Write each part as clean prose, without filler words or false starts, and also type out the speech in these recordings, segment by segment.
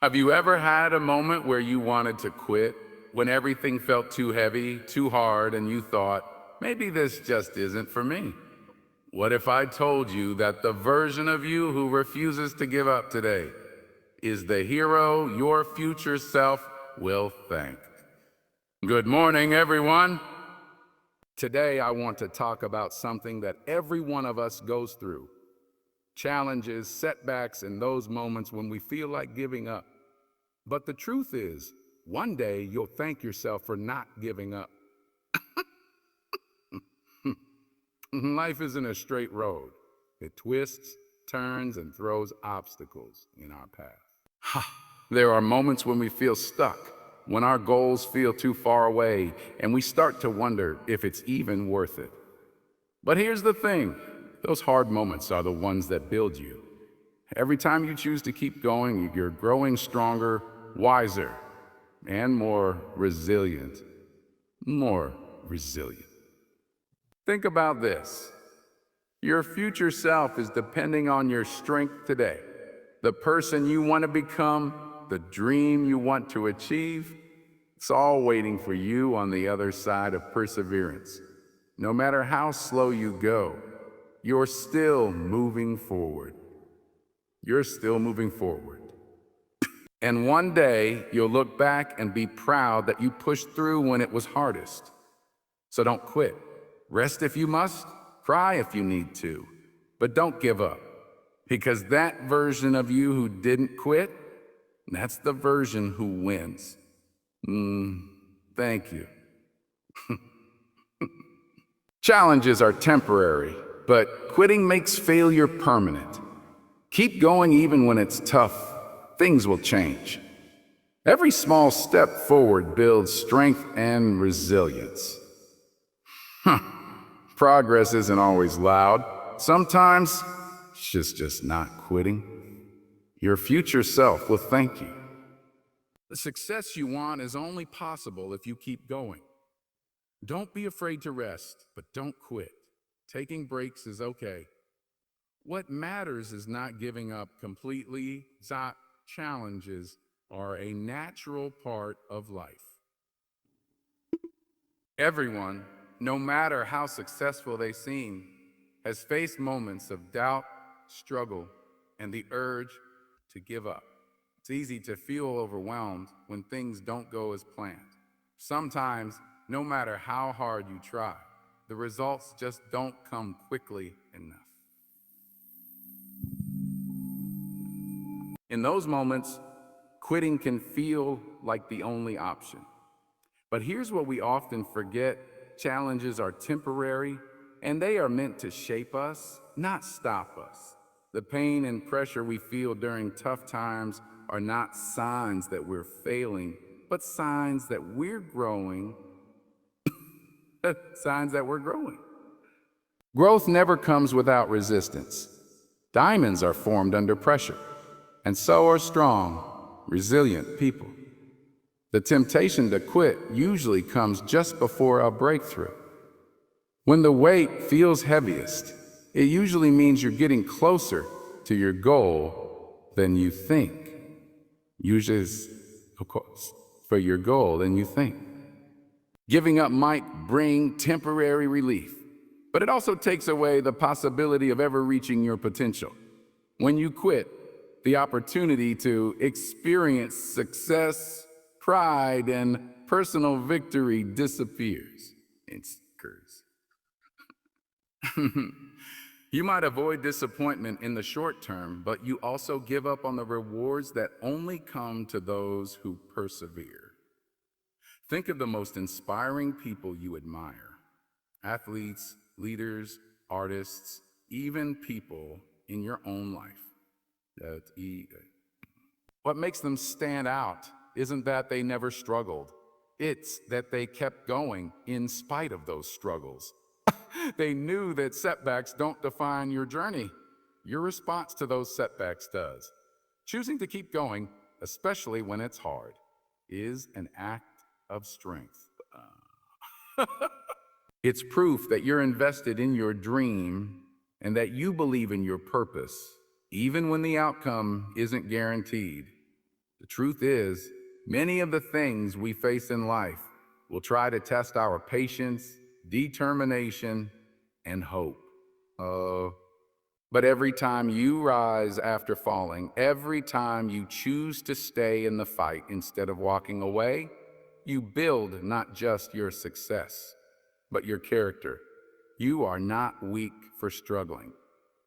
Have you ever had a moment where you wanted to quit, when everything felt too heavy, too hard, and you thought, maybe this just isn't for me? What if I told you that the version of you who refuses to give up today is the hero your future self will thank? Good morning, everyone. Today, I want to talk about something that every one of us goes through: challenges, setbacks, and those moments when we feel like giving up. But the truth is, one day you'll thank yourself for not giving up. Life isn't a straight road. It twists, turns, and throws obstacles in our path. There are moments when we feel stuck, when our goals feel too far away, and we start to wonder if it's even worth it. But here's the thing, those hard moments are the ones that build you. Every time you choose to keep going, you're growing stronger, wiser, and more resilient. More resilient. Think about this. Your future self is depending on your strength today. The person you want to become, the dream you want to achieve, it's all waiting for you on the other side of perseverance. No matter how slow you go, you're still moving forward. You're still moving forward. And one day, you'll look back and be proud that you pushed through when it was hardest. So don't quit. Rest if you must, cry if you need to, but don't give up. Because that version of you who didn't quit, that's the version who wins. Thank you. Challenges are temporary, but quitting makes failure permanent. Keep going even when it's tough. Things will change. Every small step forward builds strength and resilience. Progress isn't always loud. Sometimes it's just not quitting. Your future self will thank you. The success you want is only possible if you keep going. Don't be afraid to rest, but don't quit. Taking breaks is okay. What matters is not giving up completely. Challenges are a natural part of life. Everyone, no matter how successful they seem, has faced moments of doubt, struggle, and the urge to give up. It's easy to feel overwhelmed when things don't go as planned. Sometimes, no matter how hard you try, the results just don't come quickly enough. In those moments, quitting can feel like the only option. But here's what we often forget: challenges are temporary, and they are meant to shape us, not stop us. The pain and pressure we feel during tough times are not signs that we're failing, but signs that we're growing. Signs that we're growing. Growth never comes without resistance. Diamonds are formed under pressure, and so are strong, resilient people. The temptation to quit usually comes just before a breakthrough. When the weight feels heaviest, it usually means you're getting closer to your goal than you think. Usually, of course, for your goal than you think. Giving up might bring temporary relief, but it also takes away the possibility of ever reaching your potential. When you quit, the opportunity to experience success, pride, and personal victory disappears. It's curse. You might avoid disappointment in the short term, but you also give up on the rewards that only come to those who persevere. Think of the most inspiring people you admire: athletes, leaders, artists, even people in your own life. What makes them stand out isn't that they never struggled. It's that they kept going in spite of those struggles. They knew that setbacks don't define your journey. Your response to those setbacks does. Choosing to keep going, especially when it's hard, is an act of strength. It's proof that you're invested in your dream and that you believe in your purpose, even when the outcome isn't guaranteed. The truth is, many of the things we face in life will try to test our patience, determination, and hope. Uh, but every time you rise after falling, every time you choose to stay in the fight instead of walking away, you build not just your success, but your character. You are not weak for struggling.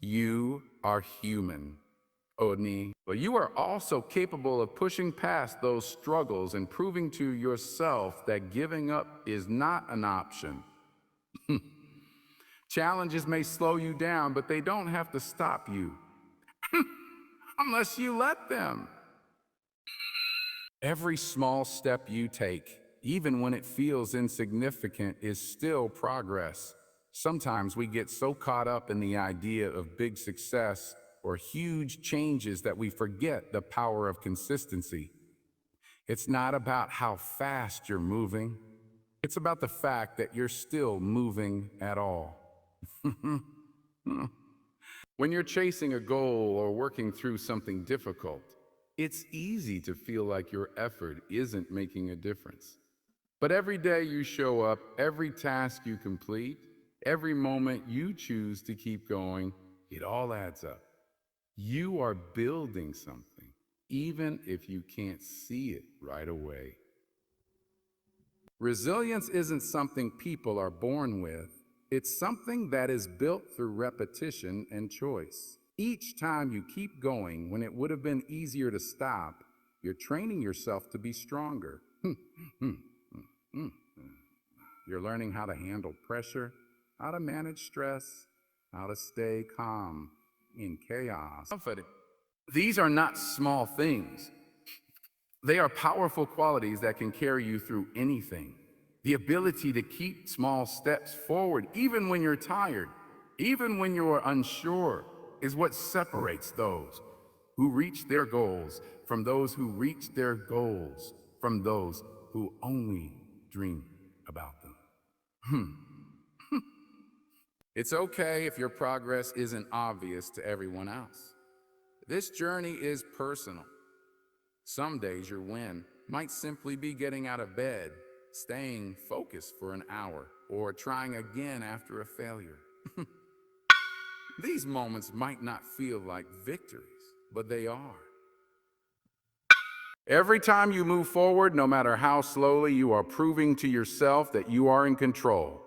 You are human, Odni. But you are also capable of pushing past those struggles and proving to yourself that giving up is not an option. Challenges may slow you down, but they don't have to stop you unless you let them. Every small step you take, even when it feels insignificant, is still progress. Sometimes we get so caught up in the idea of big success or huge changes that we forget the power of consistency. It's not about how fast you're moving, it's about the fact that you're still moving at all. When you're chasing a goal or working through something difficult, it's easy to feel like your effort isn't making a difference. But every day you show up, every task you complete, every moment you choose to keep going, it all adds up. You are building something, even if you can't see it right away. Resilience isn't something people are born with. It's something that is built through repetition and choice. Each time you keep going when it would have been easier to stop, you're training yourself to be stronger. You're learning how to handle pressure, how to manage stress, how to stay calm in chaos. These are not small things. They are powerful qualities that can carry you through anything. The ability to keep small steps forward, even when you're tired, even when you're unsure, is what separates those who reach their goals from those who reach their goals, from those who only dream about them. It's okay if your progress isn't obvious to everyone else. This journey is personal. Some days your win might simply be getting out of bed, staying focused for an hour, or trying again after a failure. These moments might not feel like victories, but they are. Every time you move forward, no matter how slowly, you are proving to yourself that you are in control.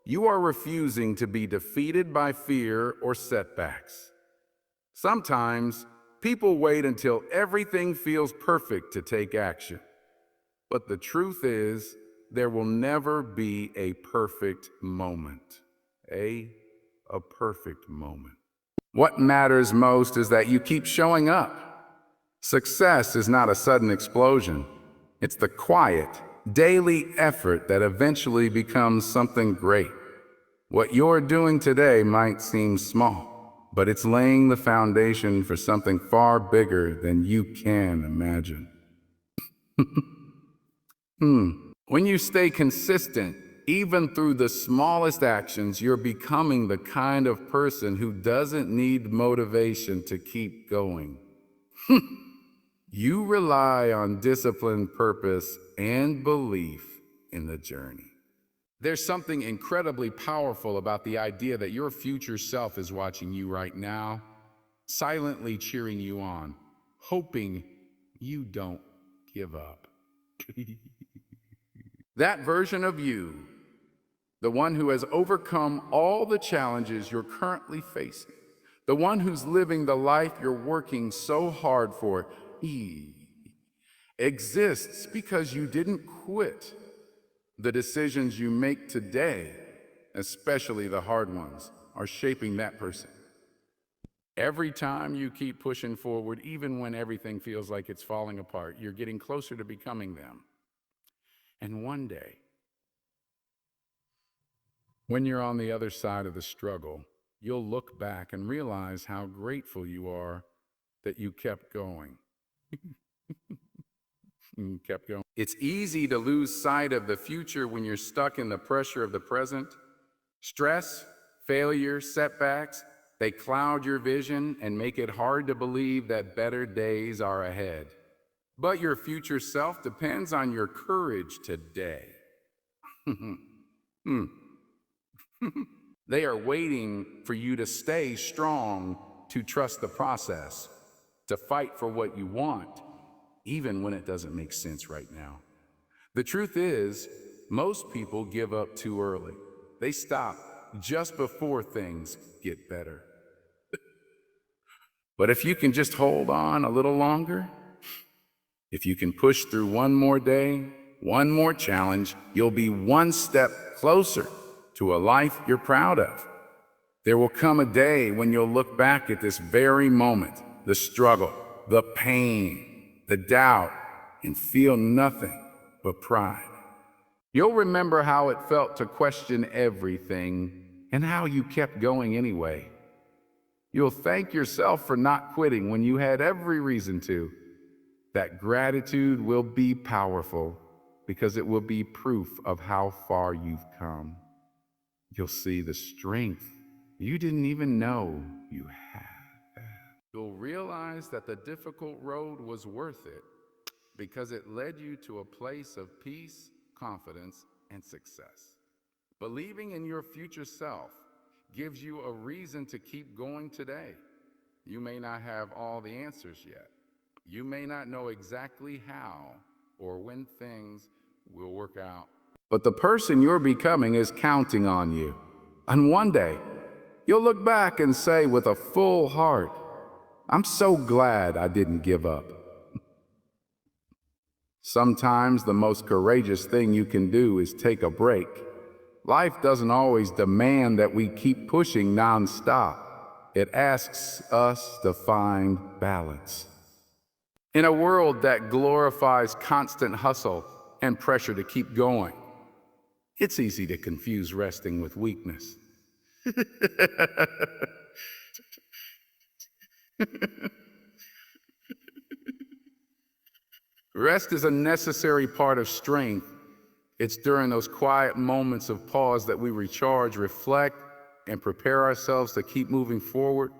You are refusing to be defeated by fear or setbacks. Sometimes, people wait until everything feels perfect to take action. But the truth is, there will never be a perfect moment. A perfect moment. What matters most is that you keep showing up. Success is not a sudden explosion. It's the quiet, daily effort that eventually becomes something great. What you're doing today might seem small, but it's laying the foundation for something far bigger than you can imagine. When you stay consistent, even through the smallest actions, you're becoming the kind of person who doesn't need motivation to keep going. You rely on discipline, purpose, and belief in the journey. There's something incredibly powerful about the idea that your future self is watching you right now, silently cheering you on, hoping you don't give up. That version of you, the one who has overcome all the challenges you're currently facing, the one who's living the life you're working so hard for, he exists because you didn't quit. The decisions you make today, especially the hard ones, are shaping that person. Every time you keep pushing forward, even when everything feels like it's falling apart, you're getting closer to becoming them. And one day, when you're on the other side of the struggle, you'll look back and realize how grateful you are that you kept going. You kept going. It's easy to lose sight of the future when you're stuck in the pressure of the present. Stress, failure, setbacks, they cloud your vision and make it hard to believe that better days are ahead. But your future self depends on your courage today. Hmm. They are waiting for you to stay strong, to trust the process, to fight for what you want, even when it doesn't make sense right now. The truth is, most people give up too early. They stop just before things get better. But if you can just hold on a little longer, if you can push through one more day, one more challenge, you'll be one step closer to a life you're proud of. There will come a day when you'll look back at this very moment, the struggle, the pain, the doubt, and feel nothing but pride. You'll remember how it felt to question everything and how you kept going anyway. You'll thank yourself for not quitting when you had every reason to. That gratitude will be powerful because it will be proof of how far you've come. You'll see the strength you didn't even know you had. You'll realize that the difficult road was worth it because it led you to a place of peace, confidence, and success. Believing in your future self gives you a reason to keep going today. You may not have all the answers yet. You may not know exactly how or when things will work out. But the person you're becoming is counting on you. And one day, you'll look back and say with a full heart, I'm so glad I didn't give up. Sometimes the most courageous thing you can do is take a break. Life doesn't always demand that we keep pushing nonstop. It asks us to find balance. In a world that glorifies constant hustle and pressure to keep going, it's easy to confuse resting with weakness. Rest is a necessary part of strength. It's during those quiet moments of pause that we recharge, reflect, and prepare ourselves to keep moving forward.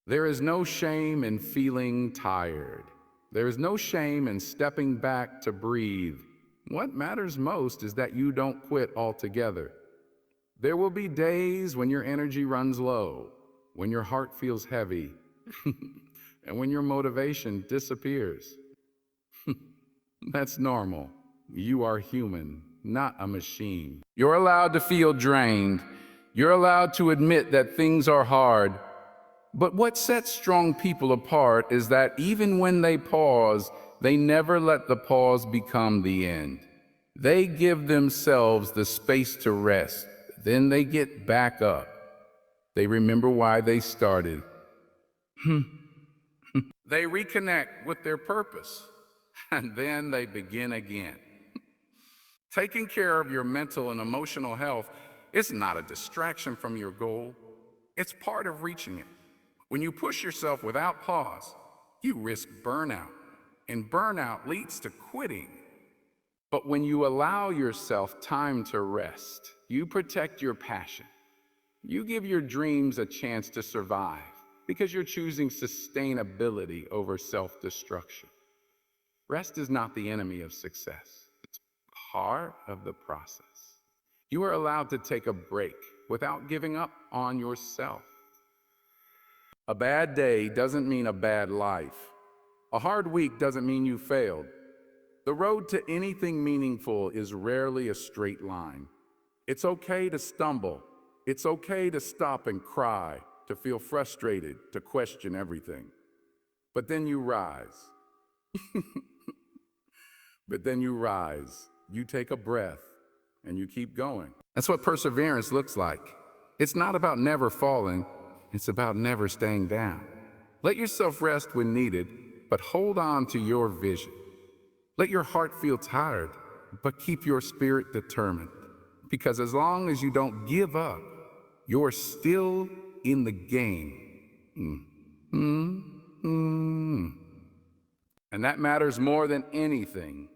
There is no shame in feeling tired. There is no shame in stepping back to breathe. What matters most is that you don't quit altogether. There will be days when your energy runs low, when your heart feels heavy, and when your motivation disappears. That's normal. You are human, not a machine. You're allowed to feel drained. You're allowed to admit that things are hard. But what sets strong people apart is that even when they pause, they never let the pause become the end. They give themselves the space to rest. Then they get back up. They remember why they started. They reconnect with their purpose. And then they begin again. Taking care of your mental and emotional health is not a distraction from your goal. It's part of reaching it. When you push yourself without pause, you risk burnout, and burnout leads to quitting. But when you allow yourself time to rest, you protect your passion. You give your dreams a chance to survive because you're choosing sustainability over self-destruction. Rest is not the enemy of success. It's part of the process. You are allowed to take a break without giving up on yourself. A bad day doesn't mean a bad life. A hard week doesn't mean you failed. The road to anything meaningful is rarely a straight line. It's okay to stumble. It's okay to stop and cry, to feel frustrated, to question everything. But then you rise. But then you rise. You take a breath and you keep going. That's what perseverance looks like. It's not about never falling. It's about never staying down. Let yourself rest when needed, but hold on to your vision. Let your heart feel tired, but keep your spirit determined. Because as long as you don't give up, you're still in the game. And that matters more than anything.